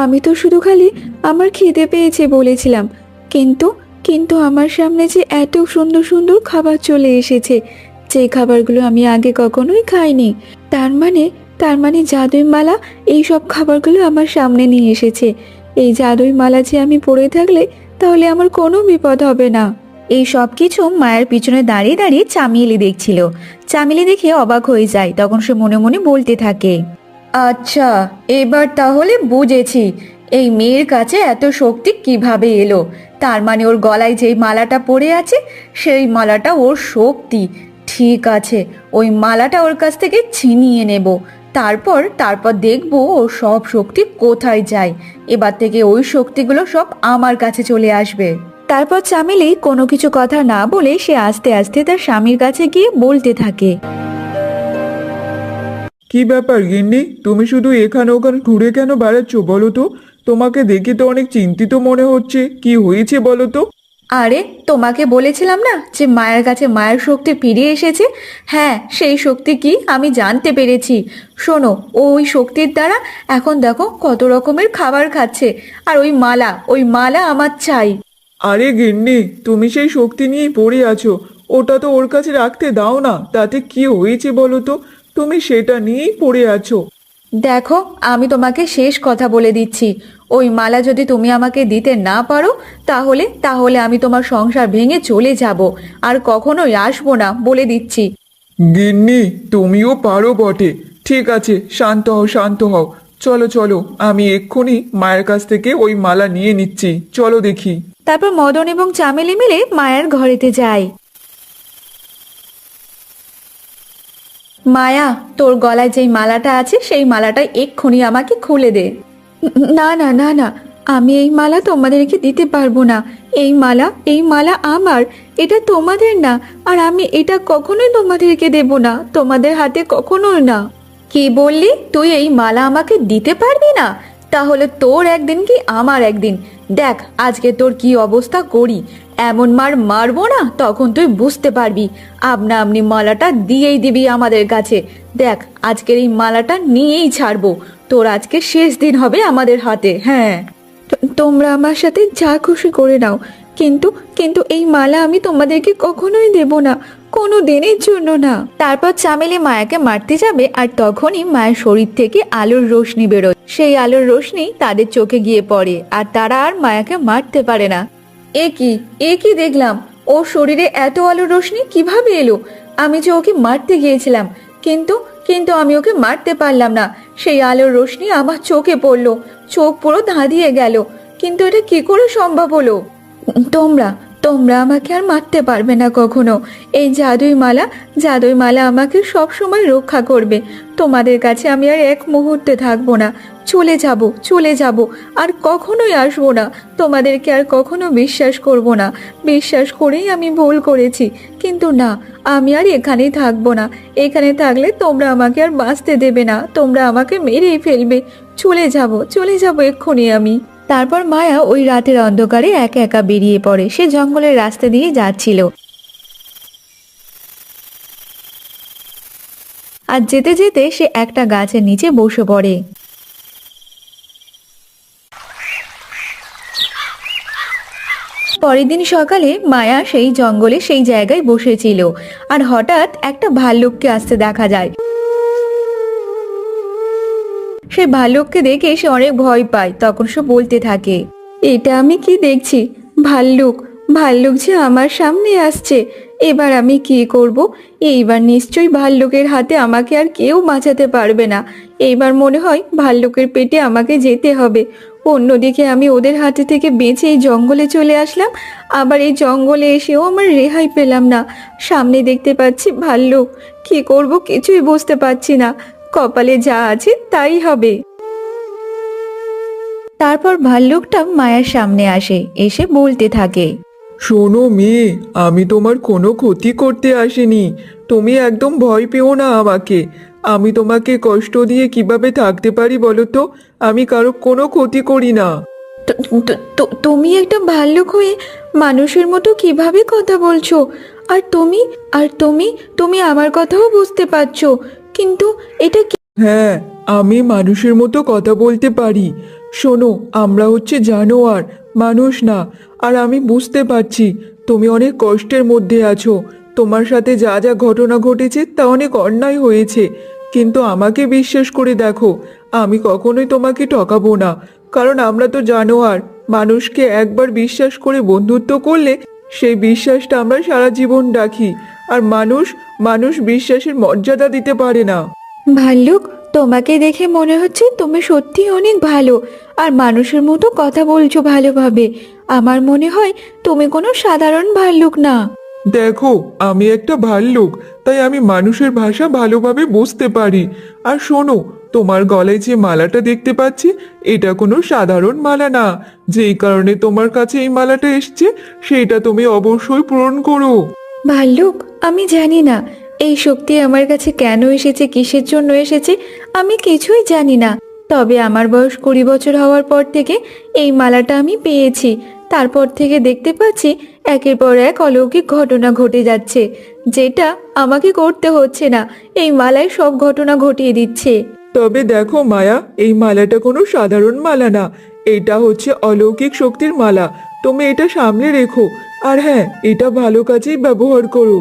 আমি তো শুধু খালি আমার খিদে পেয়েছে বলেছিলাম, কিন্তু কিন্তু আমার সামনে যে এত সুন্দর সুন্দর খাবার চলে এসেছে, যে খাবারগুলো আমি আগে কখনোই খাইনি। তার মানে জাদুই মালা এই সব খাবারগুলো আমার সামনে নিয়ে এসেছে। এই জাদুই মালা যে আমি পরে থাকলে তাহলে আমার কোনো বিপদ হবে না। এই সব কিছু মায়ের পিছনে দাঁড়িয়ে দাঁড়িয়ে চামেলি দেখছিল। চামেলি দেখে অবাক হয়ে যায়। তখন সে মনে মনে বলতে থাকে, আচ্ছা, এবার তাহলে বুঝেছি এই মেয়ের কাছে এত শক্তি কিভাবে এলো। তার মানে ওর গলায় যেই মালাটা পড়ে আছে সেই মালাটা ওর শক্তি। ঠিক আছে, ওই মালাটা ওর কাছ থেকে ছিনিয়ে নেব। তারপর তারপর দেখবো ওর সব শক্তি কোথায় যায়। এবার থেকে ওই শক্তিগুলো সব আমার কাছে চলে আসবে। তারপর চামেলি কোনো কিছু কথা না বলে সে আস্তে আস্তে তার স্বামীর কাছে গিয়ে বলতে থাকে, কি ব্যাপার গিন্নি, তুমি শুধু এখানে ওখানে ঘুরে কেন বেড়াচ্ছ বলো তো? তোমাকে দেখে তো অনেক চিন্তিত মনে হচ্ছে, কি হয়েছে বলো তো? আরে, তোমাকে বলেছিলাম না যে মায়ের কাছে মায়ের শক্তি ফিরে এসেছে। হ্যাঁ, সেই শক্তি কি আমি জানতে পেরেছি। শোনো, ওই শক্তির দ্বারা এখন দেখো কত রকমের খাবার খাচ্ছে। আর ওই মালা আমার চাই। আরে গিন্নি, তুমি সেই শক্তি নিয়েই পড়ে আছো। ওটা তো ওর কাছে রাখতে দাও না, তাতে কি হয়েছে বলো তো? তুমি সেটা নিয়েই পড়ে আছো। দেখো, আমি তোমাকে শেষ কথা বলে দিচ্ছি, ওই মালা যদি তুমি আমাকে দিতে না পারো, তাহলে তাহলে আমি তোমার সংসার ভেঙে চলে যাব, আর কখনোই আসবো না, বলে দিচ্ছি। গিন্নি, তুমিও পারো বটে। ঠিক আছে, শান্ত হও শান্ত হও। চলো চলো, আমি এক্ষুনি মায়ের কাছ থেকে ওই মালা নিয়ে নিচ্ছি, চলো দেখি। তারপর মদন এবং চামেলি মিলে মায়ের ঘরেতে যায়। মায়া, তোর গলায় যেই মালাটা আছে সেই মালাটা এক্ষুনি আমাকে খুলে দে। না না না না, আমি এই মালা তোমাদেরকে দিতে পারবো না। এই মালা আমার, এটা তোমাদের না। আর আমি এটা কখনোই তোমাদেরকে দেব না, তোমাদের হাতে কখনোই না। কি বললি? তুই এই মালা আমাকে দিতে পারবি না? তাহলে তোর একদিন কি আমার একদিন। দেখ আজকে তোর কি অবস্থা করি। এমন মারবো না, তখন তুই বুঝতে পারবি। আপনা আপনি মালাটা দিয়েই দিবি আমাদের কাছে। দেখ আজকের এই মালাটা নিয়েই ছাড়বো। তোর আজকে শেষ দিন হবে আমাদের হাতে। হ্যাঁ, তোমরা আমার সাথে যা খুশি করে নাও, কিন্তু কিন্তু এই মালা আমি তোমাদেরকে কখনোই দেব না, কোনো দিনের জন্য না। তারপর চামেলি মায়াকে মারতে যাবে, আর তখনই মায়ের শরীর থেকে আলোর রোশনি বেরোয়। সেই আলোর রোশনি তাদের চোখে গিয়ে পড়ে, আর তারা আর মায়াকে মারতে পারে না। এ কি দেখলাম? ওর শরীরে এত আলোর রোশনি কিভাবে এলো? আমি যে ওকে মারতে গিয়েছিলাম, কিন্তু কিন্তু আমি ওকে মারতে পারলাম না। সেই আলোর রোশনি আমার চোখে পড়লো, চোখ পুরো ধাঁধিয়ে গেল। কিন্তু এটা কি করে সম্ভব হলো? তোমরা তোমরা আমাকে আর মারতে পারবে না কখনো। এই জাদুই মালা আমাকে সব সময় রক্ষা করবে। তোমাদের কাছে আমি আর এক মুহূর্তে থাকবো না। চলে যাব, আর কখনোই আসবো না। তোমাদেরকে আর কখনো বিশ্বাস করব না। বিশ্বাস করেই আমি ভুল করেছি। কিন্তু না, আমি আর এখানেই থাকবো না। এখানে থাকলে তোমরা আমাকে আর বাঁচতে দেবে না, তোমরা আমাকে মেরেই ফেলবে। চলে যাব এক্ষুনি আমি। তারপর মায়া ওই রাতের অন্ধকারে একা একা বেরিয়ে পড়ে। সে জঙ্গলের রাস্তা দিয়ে যাচ্ছিল, আর যেতে যেতে সে একটা গাছের নিচে বসে পড়ে। পরের দিন সকালে মায়া সেই জঙ্গলে সেই জায়গায় বসেছিল, আর হঠাৎ একটা ভাল্লুককে আসতে দেখা যায়। সে ভাল্লুককে দেখে সে অনেক ভয় পায়। তখন সে বলতে থাকে, এটা আমি কি দেখছি? ভাল্লুক যে আমার সামনে আসছে। এবার আমি কি করব? এইবার নিশ্চয়ই ভাল্লুকের হাতে আমাকে আর কেউ বাঁচাতে পারবে না। এইবার মনে হয় ভাল্লুকের পেটে আমাকে যেতে হবে। অন্যদিকে আমি ওদের হাতে থেকে বেঁচে এই জঙ্গলে চলে আসলাম, আবার এই জঙ্গলে এসেও আমার রেহাই পেলাম না। সামনে দেখতে পাচ্ছি ভাল্লুক। কি করব কিছুই বুঝতে পারছি না। কপালে যা আছে তাই হবে। তারপর ভাল্লুকটা মায়ের সামনে আসে, এসে বলতে থাকে, শোনো মেয়ে, আমি তোমার কোনো ক্ষতি করতে আসিনি। তুমি একদম ভয় পেও না আমাকে। আমি তোমাকে কষ্ট দিয়ে কিভাবে থাকতে পারি বলো তো? আমি কারো কোনো ক্ষতি করি না। তুমি একটা ভাল্লুক হয়ে মানুষের মতো কিভাবে কথা বলছো? আর তুমি আমার কথাও বুঝতে পারছো, কিন্তু এটা কি? হ্যাঁ, আমি মানুষের মতো কথা বলতে পারি। শোনো, আমরা হচ্ছে জানোয়ার, মানুষ না। আর আমি বুঝতে পারছি তুমি অনেক কষ্টের মধ্যে আছো। তোমার সাথে যা যা ঘটনা ঘটেছে তা অনেক অন্যায় হয়েছে, কিন্তু আমাকে বিশ্বাস করে দেখো, আমি কখনোই তোমাকে ঠকাবো না। কারণ আমরা তো জানোয়ার, মানুষকে একবার বিশ্বাস করে বন্ধুত্ব করলে সেই বিশ্বাসটা আমরা সারা জীবন রাখি। আর মানুষ বিশ্বাসের মর্যাদা দিতে পারে না। ভাল্লুক, তোমাকে দেখে মনে হচ্ছে তুমি সত্যি অনেক ভালো, আর মানুষের মতো কথা বলছো ভালোভাবে। আমার মনে হয় তুমি কোনো সাধারণ ভাল্লুক না। দেখো, আমি একটা ভাল্লুক, তাই আমি মানুষের ভাষা ভালোভাবে বুঝতে পারি। আর শোনো, তোমার গলায় যে মালাটা দেখতে পাচ্ছি, এটা কোনো সাধারণ মালা না। যেই কারণে তোমার কাছে এই মালাটা এসছে, সেইটা তুমি অবশ্যই পূরণ করো। ভাল্লুক, আমি জানি না এই শক্তি আমার কাছে কেন এসেছে, কিসের জন্য এসেছে, আমি কিছুই জানি না। তবে আমার বয়স 20 বছর হওয়ার পর থেকে এই মালাটা আমি পেয়েছি। তারপর থেকে দেখতে পাচ্ছি একের পর এক অলৌকিক ঘটনা ঘটে যাচ্ছে, যেটা আমাকে করতে হচ্ছে না। এই মালায় সব ঘটনা ঘটিয়ে দিচ্ছে। তবে দেখো মায়া, এই মালাটা কোনো সাধারণ মালা না। এটা হচ্ছে অলৌকিক শক্তির মালা। তুমি এটা সামনে রেখো, আর হ্যাঁ, এটা ভালো কাজেই ব্যবহার করো।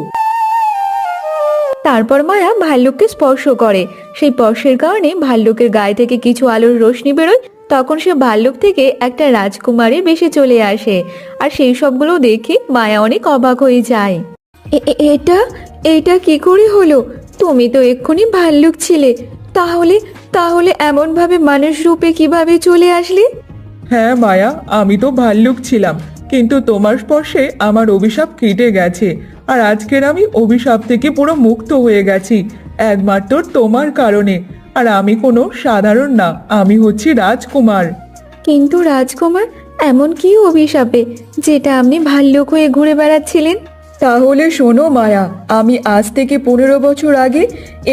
তারপর মায়া ভাল্লুককে স্পর্শ করে। সেই স্পর্শের কারণে ভাল্লুকের গায়ে থেকে কিছু আলোর রোশনি বেরোয়। তখন সে ভাল্লুক থেকে একটা রাজকুমারী বেশে চলে আসে, আর সেই সবগুলো দেখে মায়া অনেক অবাক হয়ে যায়। এটা এটা কি করে হলো? তুমি তো এক্ষুনি ভাল্লুক ছিলে, তাহলে তাহলে এমন ভাবে মানুষ রূপে কিভাবে চলে আসলে? হ্যাঁ মায়া, আমি তো ভাল্লুক ছিলাম, কিন্তু তোমার স্পর্শে আমার অভিশাপ কেটে গেছে। আর আজকের আমি অভিশাপ থেকে পুরো মুক্ত হয়ে গেছি, একমাত্র তোমার কারণে। আর আমি কোনো সাধারণ না, আমি হচ্ছি রাজকুমার। কিন্তু রাজকুমার, এমন কি অভিশাপে যেটা আপনি ভাল্লুক হয়ে ঘুরে বেড়াচ্ছিলেন? তাহলে শোনো মায়া, আমি আজ থেকে 15 বছর আগে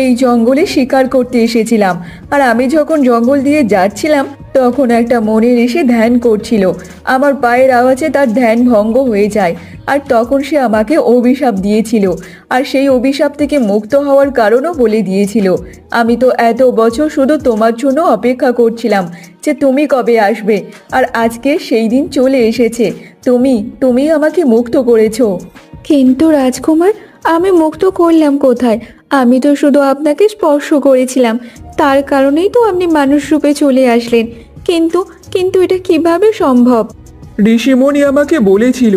এই জঙ্গলে শিকার করতে এসেছিলাম। আর আমি যখন জঙ্গল দিয়ে যাচ্ছিলাম তখন একটা মনের এসে ধ্যান করছিল। আমার পায়ের আওয়াজে তার ধ্যান ভঙ্গ হয়ে যায়, আর তখন সে আমাকে অভিশাপ দিয়েছিল। আর সেই অভিশাপ থেকে মুক্ত হওয়ার কারণও বলে দিয়েছিল। আমি তো এত বছর শুধু তোমার জন্য অপেক্ষা করছিলাম যে তুমি কবে আসবে, আর আজকে সেই দিন চলে এসেছে। তুমি আমাকে মুক্ত করেছো। কিন্তু রাজকুমার, আমি মুক্ত করলাম কোথায়? আমি তো শুধু আপনাকে স্পর্শ করেছিলাম, তার কারণেই তো আপনি মানুষ রূপে চলে আসলেন। কিন্তু কিন্তু এটা কিভাবে সম্ভব? ঋষিমণি আমাকে বলেছিল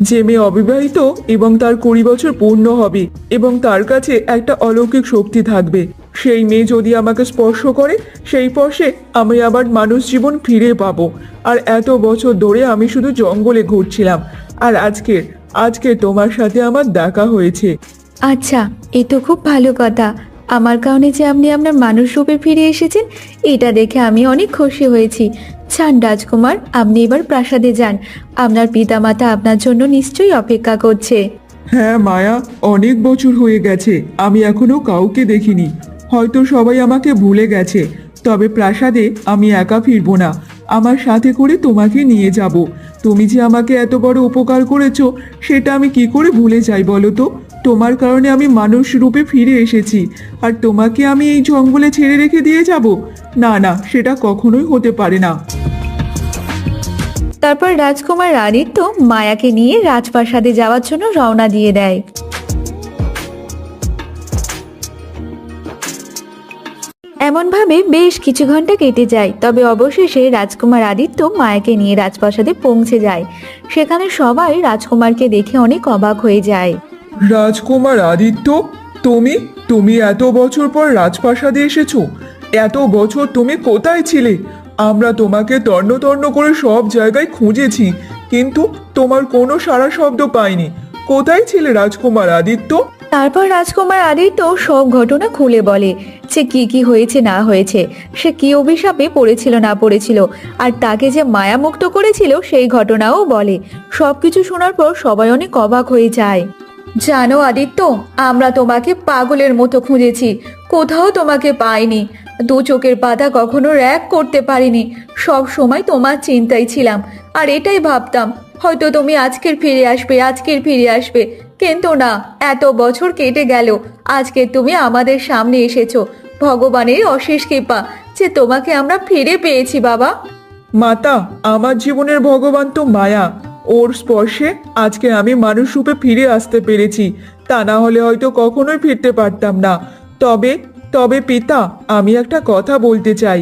যে মেয়ে অবিবাহিত এবং তার 20 বছর পূর্ণ হবে এবং তার কাছে একটা অলৌকিক শক্তি থাকবে। সেই মেয়ে যদি আমাকে স্পর্শ করে, সেই স্পর্শে আমি আবার মানুষ জীবন ফিরে পাবো। আর এত বছর ধরে আমি শুধু জঙ্গলে ঘুরছিলাম, আর আজকে তোমার সাথে আমার দেখা হয়েছে। আচ্ছা, এ তো খুব ভালো কথা। আমার কারণে যে আপনি আপনার মানুষ রূপে ফিরে এসেছেন, এটা দেখে আমি অনেক খুশি হয়েছি। যান রাজকুমার, আপনি এবার প্রাসাদে যান। আপনার পিতামাতা আপনার জন্য নিশ্চয়ই অপেক্ষা করছে। হ্যাঁ মায়া, অনেক বছর হয়ে গেছে, আমি এখনো কাউকে দেখিনি। হয়তো সবাই আমাকে ভুলে গেছে, তবে প্রাসাদে আমি একা ফিরবো না। আমার সাথে করে তোমাকে নিয়ে যাব। তুমি যে আমাকে এত বড় উপকার করেছো, সেটা আমি কি করে ভুলে যাই বলো তো? তোমার কারণে আমি মানুষ রূপে ফিরে এসেছি, আর তোমাকে আমি এই জঙ্গলে ছেড়ে রেখে দিয়ে যাব? না না, সেটা কখনোই হতে পারে না। তারপর রাজকুমার আদিত্য মায়াকে নিয়ে রাজপ্রাসাদে যাওয়ার জন্য রওনা দিয়ে দেয়। এমনভাবে বেশ কিছু ঘন্টা কেটে যায়, তবে অবশেষে রাজকুমার আদিত্য মায়াকে নিয়ে রাজপ্রাসাদে পৌঁছে যায়। সেখানে সবাই রাজকুমারকে দেখে অনেক অবাক হয়ে যায়। রাজকুমার আদিত্য, তুমি তুমি এত বছর পর রাজপ্রাসাদে এসেছো? এত বছর তুমি কোথায় ছিলে? আমরা তোমাকে তন্ন তন্ন করে সব জায়গায় খুঁজেছি, কিন্তু তোমার কোনো সাড়া শব্দ পাইনি। কোথায় ছিলে রাজকুমার আদিত্য? তারপর রাজকুমার আদিত্য সব ঘটনা খুলে বলে, সে কি কি হয়েছে না হয়েছে, সে কি অভিশাপে পড়েছিল না পড়েছিল, আর তাকে যে মায়া মুক্ত করেছিল সেই ঘটনাও বলে। সবকিছু শোনার পর সবাই অনেক অবাক হয়ে যায়। জানো আদিত্য, আমরা তোমাকে পাগলের মতো খুঁজেছি, কোথাও তোমাকে পাইনি। দু চোখের পাতা কখনো এক করতে পারিনি। সব সময় তোমার চিন্তায় ছিলাম, আর এটাই ভাবতাম হয়তো তুমি আজকের ফিরে আসবে। কিন্তু না, এত বছর কেটে গেল, আজকে তুমি আমাদের সামনে এসেছো। ভগবানের অশেষ কৃপা যে তোমাকে আমরা ফিরে পেয়েছি বাবা। মাতা, আমার জীবনের ভগবান তো মায়া। ওর স্পর্শে আজকে আমি মানুষ রূপে ফিরে আসতে পেরেছি, তা না হলে হয়তো কখনোই ফিরতে পারতাম না। তবে তবে পিতা, আমি একটা কথা বলতে চাই।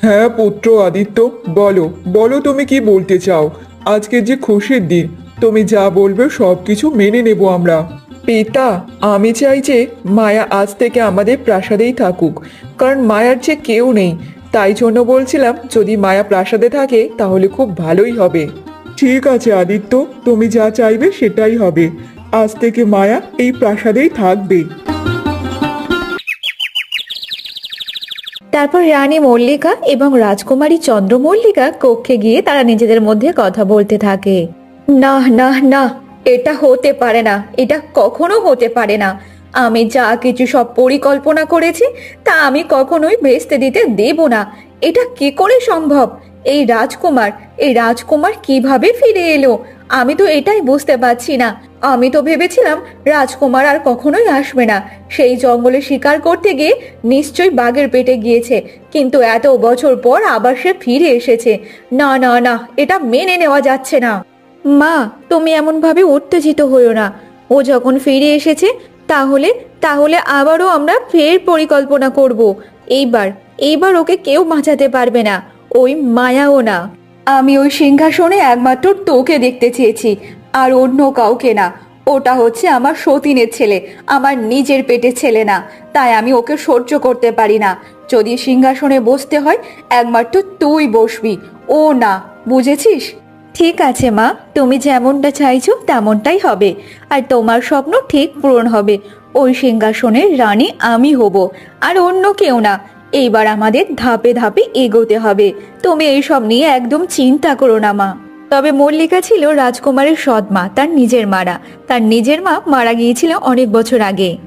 হ্যাঁ পুত্র আদিত্য, বলো বলো, তুমি কি বলতে চাও? আজকে যে খুশির দিন, তুমি যা বলবে সব কিছু মেনে নেব আমরা। পিতা, আমি চাই যে মায়া আজ থেকে আমাদের প্রাসাদেই থাকুক, কারণ মায়ার যে কেউ নেই। তাই জন্য বলছিলাম, যদি মায়া প্রাসাদে থাকে তাহলে খুব ভালোই হবে। ঠিক আছে আদিত্য, তুমি যা চাইবে সেটাই হবে। আজ থেকে মায়া এই প্রাসাদেই থাকবে। তারপর রানী মল্লিকা এবং রাজকুমারী চন্দ্রমল্লিকা কক্ষে গিয়ে তারা নিজেদের মধ্যে কথা বলতে থাকে। না না না, এটা হতে পারে না, এটা কখনো হতে পারে না। আমি যা কিছু সব পরিকল্পনা করেছি তা আমি কখনোই ভেস্তে দিতে দেব না। এটা কি করে সম্ভব? এই রাজকুমার কিভাবে ফিরে এলো? আমি তো এটাই বুঝতে পারছি না। আমি তো ভেবেছিলাম রাজকুমার আর কখনোই আসবে না। সেই জঙ্গলে শিকার করতে গিয়ে নিশ্চয়ই বাঘের পেটে গিয়েছে, কিন্তু এত বছর পর আবার সে ফিরে এসেছে। না না না, এটা মেনে নেওয়া যাচ্ছে না। মা, তুমি এমন ভাবে উত্তেজিত হইও না। ও যখন ফিরে এসেছে তাহলে তাহলে আবারও আমরা ফের পরিকল্পনা করব। এইবার ওকে কেউ বাঁচাতে পারবে না, ওই মায়াও না। আমি ওই সিংহাসনে একমাত্র তোকে দেখতে চেয়েছি, আর অন্য কাউকে না। ওটা হচ্ছে আমার সতীনের ছেলে, আমার নিজের পেটের ছেলে না। তাই আমি ওকে সহ্য করতে পারি না। যদি সিংহাসনে বসতে হয় একমাত্র তুই বসবি, ও না। বুঝেছিস? ঠিক আছে মা, তুমি যেমনটা চাইছো তেমনটাই হবে, আর তোমার স্বপ্ন ঠিক পূরণ হবে। ওই সিংহাসনের রানী আমি হব, আর অন্য কেউ না। এইবার আমাদের ধাপে ধাপে এগোতে হবে। তুমি এইসব নিয়ে একদম চিন্তা করো না মা। তবে মল্লিকা ছিল রাজকুমারের সৎ মা, তার নিজের মা মারা গিয়েছিল অনেক বছর আগে।